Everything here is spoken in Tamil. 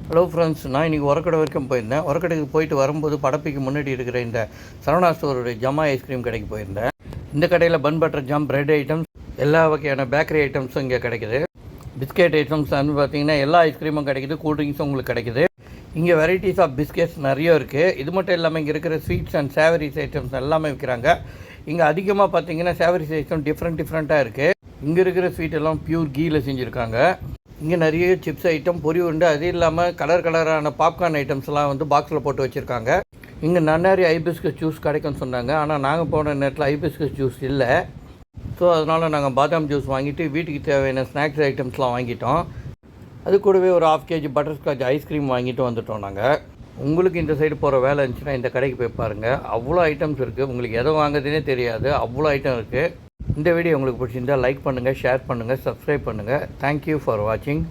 ஹலோ ஃப்ரெண்ட்ஸ், நான் இன்றைக்கி ஒரக்கடை வரைக்கும் போயிருந்தேன். ஒரக்கடைக்கு போயிட்டு வரும்போது படப்பிக்கு முன்னாடி இருக்கிற இந்த சரவணா ஸ்டோருடைய ஜமா ஐஸ்கிரீம் கடைக்கு போயிருந்தேன். இந்த கடையில் bun butter jam, bread items, எல்லா வகையான பேக்கரி ஐட்டம்ஸும் இங்கே கிடைக்குது. பிஸ்கெட் ஐட்டம்ஸ் வந்து பார்த்திங்கன்னா எல்லா ஐஸ்கிரீமும் கிடைக்குது, கூல்ட்ரிங்க்ஸும் உங்களுக்கு கிடைக்குது. இங்கே வெரைட்டிஸ் ஆஃப் பிஸ்கெட்ஸ் நிறைய இருக்குது. இது மட்டும் இல்லாமல் இங்கே இருக்கிற ஸ்வீட்ஸ் அண்ட் சேவரிஸ் ஐட்டம்ஸ் எல்லாமே விற்கிறாங்க. இங்கே அதிகமாக பார்த்தீங்கன்னா சேவரிஸ் ஐட்டம் டிஃப்ரெண்ட்டாக இருக்குது. இங்கே இருக்கிற ஸ்வீட் எல்லாம் பியூர் கீயில் செஞ்சுருக்காங்க. இங்கே நிறைய சிப்ஸ் ஐட்டம், பொரி உண்டு, அது இல்லாமல் கலரான பாப்கார்ன் ஐட்டம்ஸ்லாம் வந்து பாக்ஸில் போட்டு வச்சுருக்காங்க. இங்கே நன்னாரி ஐபிஸ்கஸ் ஜூஸ் கிடைக்கும்னு சொன்னாங்க. ஆனால் நாங்கள் போன நேரத்தில் ஐபிஸ்கஸ் ஜூஸ் இல்லை. ஸோ அதனால் நாங்கள் பாதாம் ஜூஸ் வாங்கிட்டு வீட்டுக்கு தேவையான ஸ்நாக்ஸ் ஐட்டம்ஸ்லாம் வாங்கிட்டோம். அது கூடவே ஒரு 1/2 kg பட்டர்ஸ்காட்ச் ஐஸ்கிரீம் வாங்கிட்டு வந்துட்டோம் நாங்கள். உங்களுக்கு இந்த சைடு போகிற வேலை இருந்துச்சுன்னா இந்த கடைக்கு போய் பாருங்கள். அவ்வளோ ஐட்டம்ஸ் இருக்குது. உங்களுக்கு எதை வாங்குறதுனே தெரியாது, அவ்வளோ ஐட்டம் இருக்குது. இந்த வீடியோ உங்களுக்கு பிடிச்சிருந்தால் லைக் பண்ணுங்கள், ஷேர் பண்ணுங்கள், சப்ஸ்கிரைப் பண்ணுங்கள். தேங்க்யூ ஃபார் வாட்சிங்.